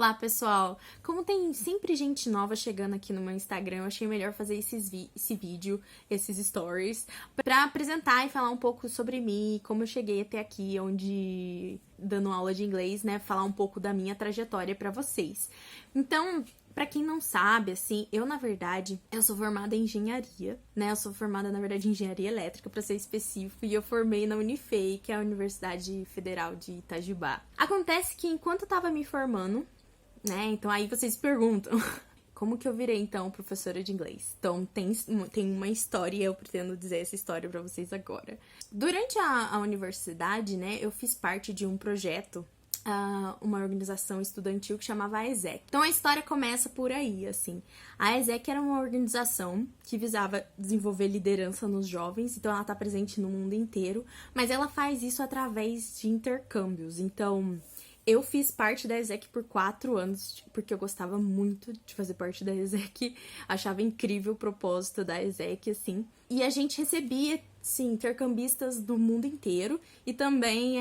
Olá, pessoal! Como tem sempre gente nova chegando aqui no meu Instagram, eu achei melhor fazer esse vídeo, esses stories, pra apresentar e falar um pouco sobre mim, como eu cheguei até aqui, onde dando aula de inglês, né? Falar um pouco da minha trajetória pra vocês. Então, pra quem não sabe, assim, na verdade, eu sou formada em engenharia, né? Eu sou formada, na verdade, em engenharia elétrica, pra ser específico, e eu formei na Unifei, que é a Universidade Federal de Itajubá. Acontece que enquanto eu tava me formando, né? Então aí vocês perguntam, como que eu virei então professora de inglês? Então tem uma história e eu pretendo dizer essa história pra vocês agora. Durante a universidade, né, eu fiz parte de um projeto, uma organização estudantil que chamava a ESEC. Então a história começa por aí, assim. A ESEC era uma organização que visava desenvolver liderança nos jovens, então ela tá presente no mundo inteiro, mas ela faz isso através de intercâmbios. Então eu fiz parte da ESEC por 4 anos, porque eu gostava muito de fazer parte da ESEC, achava incrível o propósito da ESEC, assim. E a gente recebia, sim, intercambistas do mundo inteiro e também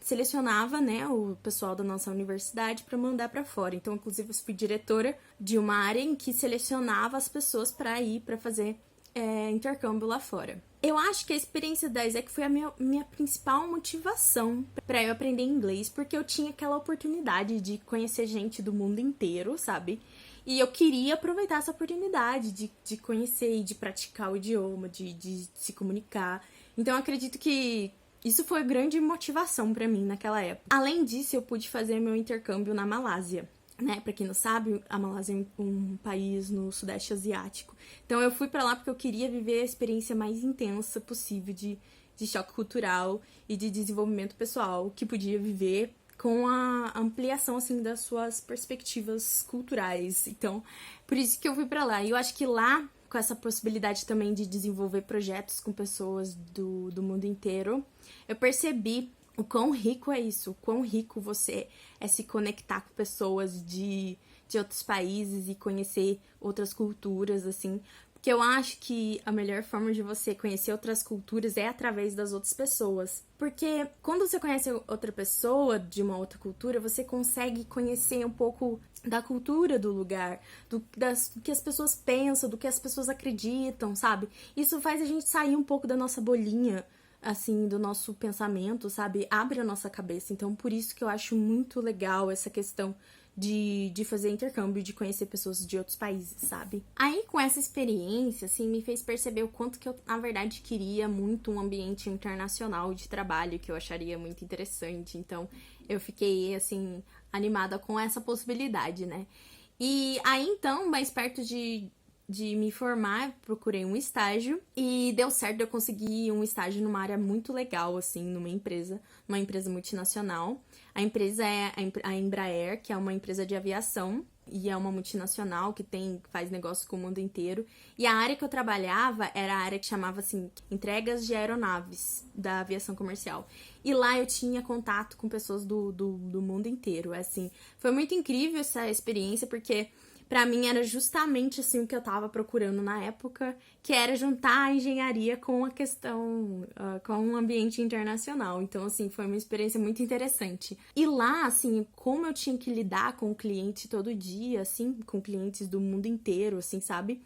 selecionava, né, o pessoal da nossa universidade para mandar para fora. Então, inclusive, eu fui diretora de uma área em que selecionava as pessoas para ir para fazer intercâmbio lá fora. Eu acho que a experiência da ESEC foi a minha principal motivação para eu aprender inglês, porque eu tinha aquela oportunidade de conhecer gente do mundo inteiro, sabe? E eu queria aproveitar essa oportunidade de conhecer e de praticar o idioma, de se comunicar. Então eu acredito que isso foi grande motivação para mim naquela época. Além disso, eu pude fazer meu intercâmbio na Malásia. Né, pra quem não sabe, a Malásia é um país no Sudeste Asiático. Então eu fui pra lá porque eu queria viver a experiência mais intensa possível de choque cultural e de desenvolvimento pessoal que podia viver com a ampliação, assim, das suas perspectivas culturais. Então, por isso que eu fui pra lá. E eu acho que lá, com essa possibilidade também de desenvolver projetos com pessoas do mundo inteiro, eu percebi o quão rico é isso, o quão rico você é se conectar com pessoas de outros países e conhecer outras culturas, assim. Porque eu acho que a melhor forma de você conhecer outras culturas é através das outras pessoas. Porque quando você conhece outra pessoa de uma outra cultura, você consegue conhecer um pouco da cultura do lugar, do que as pessoas pensam, do que as pessoas acreditam, sabe? Isso faz a gente sair um pouco da nossa bolinha, assim, do nosso pensamento, sabe? Abre a nossa cabeça. Então, por isso que eu acho muito legal essa questão de fazer intercâmbio, de conhecer pessoas de outros países, sabe? Aí, com essa experiência, assim, me fez perceber o quanto que eu, na verdade, queria muito um ambiente internacional de trabalho, que eu acharia muito interessante. Então, eu fiquei, assim, animada com essa possibilidade, né? E aí, então, mais perto de me formar, procurei um estágio e deu certo, eu consegui um estágio numa área muito legal, assim, numa empresa multinacional. A empresa é a Embraer, que é uma empresa de aviação e é uma multinacional que faz negócio com o mundo inteiro. E a área que eu trabalhava era a área que chamava, assim, entregas de aeronaves da aviação comercial. E lá eu tinha contato com pessoas do mundo inteiro, assim. Foi muito incrível essa experiência, porque pra mim era justamente assim o que eu tava procurando na época, que era juntar a engenharia com a questão, com um ambiente internacional. Então, assim, foi uma experiência muito interessante. E lá, assim, como eu tinha que lidar com o cliente todo dia, assim, com clientes do mundo inteiro, assim, sabe?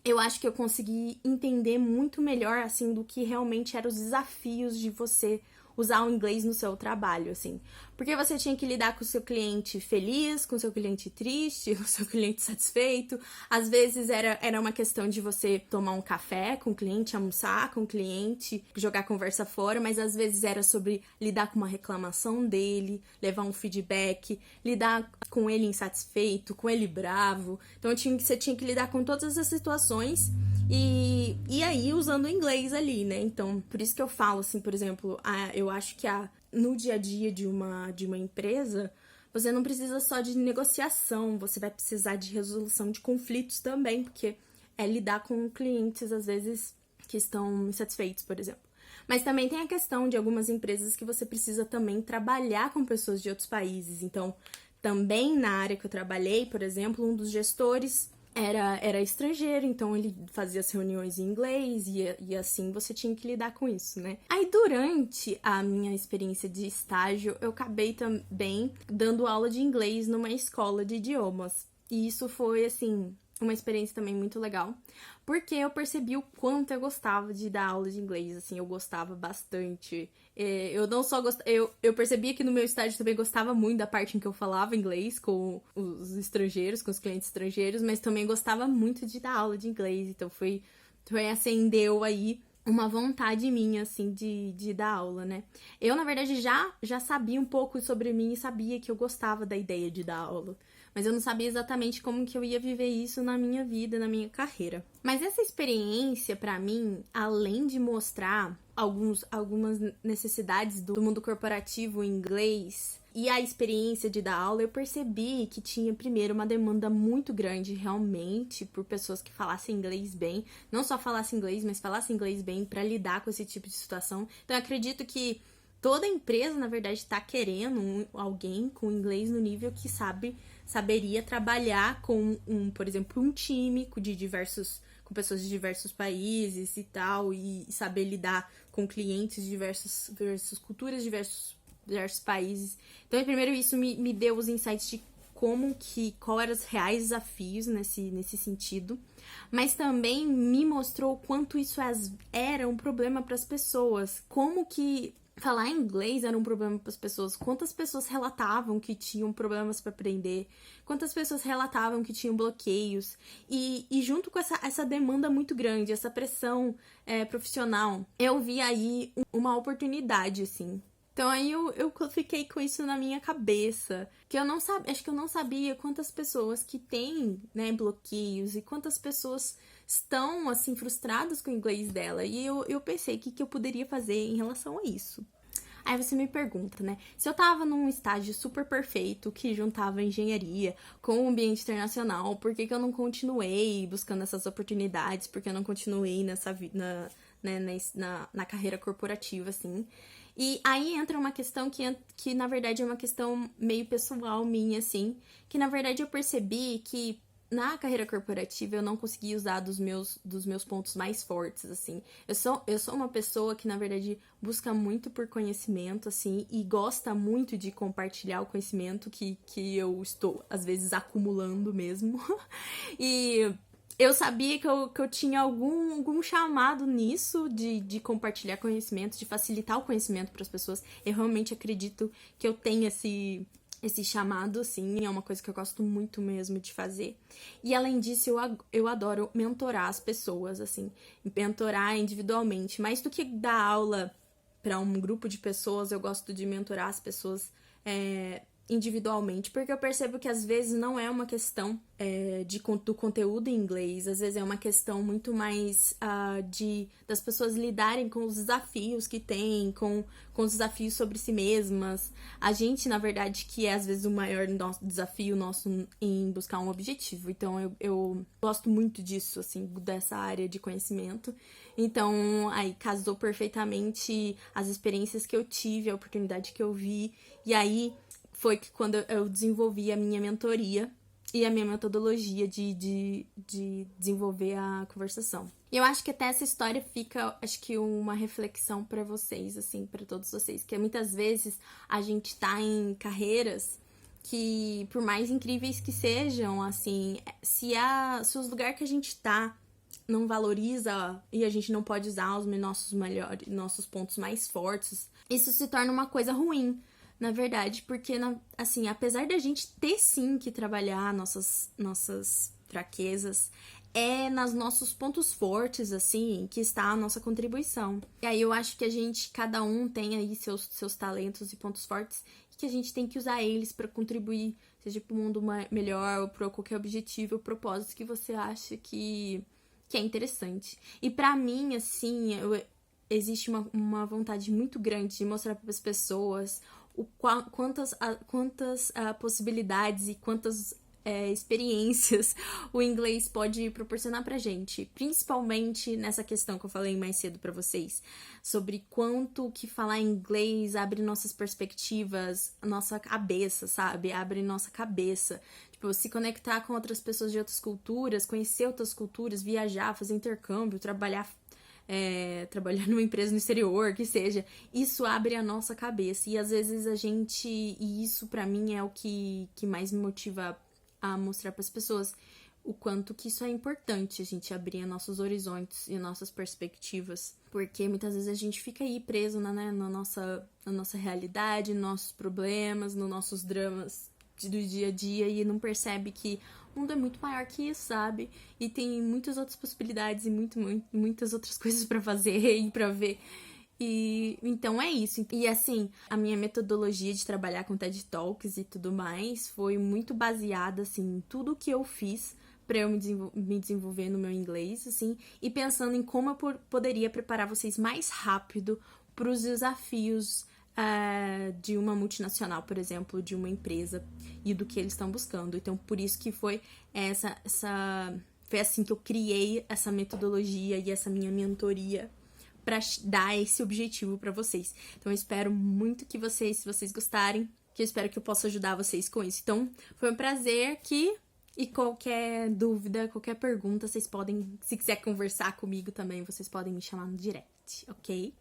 Eu acho que eu consegui entender muito melhor, assim, do que realmente eram os desafios de você usar o inglês no seu trabalho, assim. Porque você tinha que lidar com o seu cliente feliz, com o seu cliente triste, com o seu cliente satisfeito. Às vezes era uma questão de você tomar um café com o cliente, almoçar com o cliente, jogar a conversa fora, mas às vezes era sobre lidar com uma reclamação dele, levar um feedback, lidar com ele insatisfeito, com ele bravo. Então você tinha que lidar com todas essas situações e aí usando o inglês ali, né? Então, por isso que eu falo, assim, por exemplo, eu acho que no dia a dia de uma empresa, você não precisa só de negociação, você vai precisar de resolução de conflitos também, porque é lidar com clientes, às vezes, que estão insatisfeitos, por exemplo. Mas também tem a questão de algumas empresas que você precisa também trabalhar com pessoas de outros países. Então, também na área que eu trabalhei, por exemplo, um dos gestores era estrangeiro, então ele fazia as reuniões em inglês e assim você tinha que lidar com isso, né? Aí durante a minha experiência de estágio, eu acabei também dando aula de inglês numa escola de idiomas. E isso foi, assim, uma experiência também muito legal, porque eu percebi o quanto eu gostava de dar aula de inglês, assim, eu gostava bastante. Eu não só gostava, eu percebia que no meu estágio também gostava muito da parte em que eu falava inglês com os estrangeiros, com os clientes estrangeiros, mas também gostava muito de dar aula de inglês, então acendeu aí uma vontade minha, assim, de dar aula, né? Eu, na verdade, já sabia um pouco sobre mim e sabia que eu gostava da ideia de dar aula. Mas eu não sabia exatamente como que eu ia viver isso na minha vida, na minha carreira. Mas essa experiência, pra mim, além de mostrar algumas necessidades do mundo corporativo em inglês e a experiência de dar aula, eu percebi que tinha, primeiro, uma demanda muito grande, realmente, por pessoas que falassem inglês bem. Não só falassem inglês, mas falassem inglês bem para lidar com esse tipo de situação. Então, eu acredito que toda empresa, na verdade, está querendo alguém com inglês no nível que saberia trabalhar com, por exemplo, um time com pessoas de diversos países e tal, e saber lidar com clientes de diversas culturas, diversos países. Então, primeiro, isso me deu os insights de qual eram os reais desafios nesse sentido, mas também me mostrou o quanto isso era um problema para as pessoas, como que falar inglês era um problema para as pessoas, quantas pessoas relatavam que tinham problemas para aprender, quantas pessoas relatavam que tinham bloqueios, e junto com essa demanda muito grande, essa pressão profissional, eu vi aí uma oportunidade, assim. Então aí eu fiquei com isso na minha cabeça, que eu não sabia, acho que eu não sabia quantas pessoas que têm, né, bloqueios e quantas pessoas estão, assim, frustradas com o inglês dela. E eu pensei, o que eu poderia fazer em relação a isso? Aí você me pergunta, né? Se eu tava num estágio super perfeito que juntava engenharia com o ambiente internacional, por que eu não continuei buscando essas oportunidades? Por que eu não continuei na carreira corporativa, assim? E aí entra uma questão que na verdade é uma questão meio pessoal minha, assim, que na verdade eu percebi que na carreira corporativa eu não consegui usar dos meus pontos mais fortes, assim. Eu sou uma pessoa que, na verdade, busca muito por conhecimento, assim, e gosta muito de compartilhar o conhecimento que eu estou, às vezes, acumulando mesmo. E eu sabia que eu tinha algum chamado nisso de compartilhar conhecimento, de facilitar o conhecimento para as pessoas. Eu realmente acredito que eu tenho esse chamado, assim, é uma coisa que eu gosto muito mesmo de fazer. E além disso, eu adoro mentorar as pessoas, assim, mentorar individualmente. Mais do que dar aula para um grupo de pessoas, eu gosto de mentorar as pessoas individualmente, porque eu percebo que às vezes não é uma questão do conteúdo em inglês, às vezes é uma questão muito mais das pessoas lidarem com os desafios que tem, com os desafios sobre si mesmas. A gente, na verdade, que é às vezes o maior desafio nosso em buscar um objetivo. Então eu gosto muito disso, assim, dessa área de conhecimento. Então aí casou perfeitamente as experiências que eu tive, a oportunidade que eu vi, e aí foi que quando eu desenvolvi a minha mentoria e a minha metodologia de desenvolver a conversação. E eu acho que até essa história fica, acho que uma reflexão para vocês, assim, para todos vocês, que muitas vezes a gente tá em carreiras que, por mais incríveis que sejam, assim, se os lugares que a gente tá não valoriza e a gente não pode usar os nossos pontos mais fortes, isso se torna uma coisa ruim. Na verdade, porque, assim, apesar da gente ter sim que trabalhar nossas fraquezas, é nos nossos pontos fortes, assim, que está a nossa contribuição. E aí eu acho que cada um tem aí seus talentos e pontos fortes, e que a gente tem que usar eles para contribuir, seja para o mundo melhor, ou para qualquer objetivo ou propósito que você acha que é interessante. E para mim, assim, existe uma vontade muito grande de mostrar para as pessoas quantas possibilidades e quantas experiências o inglês pode proporcionar pra gente, principalmente nessa questão que eu falei mais cedo pra vocês, sobre quanto que falar inglês abre nossas perspectivas, nossa cabeça, sabe? Abre nossa cabeça. Tipo, se conectar com outras pessoas de outras culturas, conhecer outras culturas, viajar, fazer intercâmbio, trabalhar numa empresa no exterior, que seja, isso abre a nossa cabeça. E às vezes e isso pra mim é o que mais me motiva a mostrar pras pessoas o quanto que isso é importante, a gente abrir nossos horizontes e nossas perspectivas. Porque muitas vezes a gente fica aí preso na nossa realidade, nos nossos problemas, nos nossos dramas do dia a dia e não percebe que o mundo é muito maior que isso, sabe? E tem muitas outras possibilidades e muitas outras coisas pra fazer e pra ver. E então é isso. E assim, a minha metodologia de trabalhar com TED Talks e tudo mais foi muito baseada assim em tudo que eu fiz pra eu me desenvolver no meu inglês, assim, e pensando em como eu poderia preparar vocês mais rápido pros desafios de uma multinacional, por exemplo, de uma empresa e do que eles estão buscando. Então, por isso que foi foi assim que eu criei essa metodologia e essa minha mentoria para dar esse objetivo para vocês. Então, eu espero muito que se vocês gostarem, que eu espero que eu possa ajudar vocês com isso. Então, foi um prazer aqui. E qualquer dúvida, qualquer pergunta, vocês podem, se quiser conversar comigo também, vocês podem me chamar no direct, ok?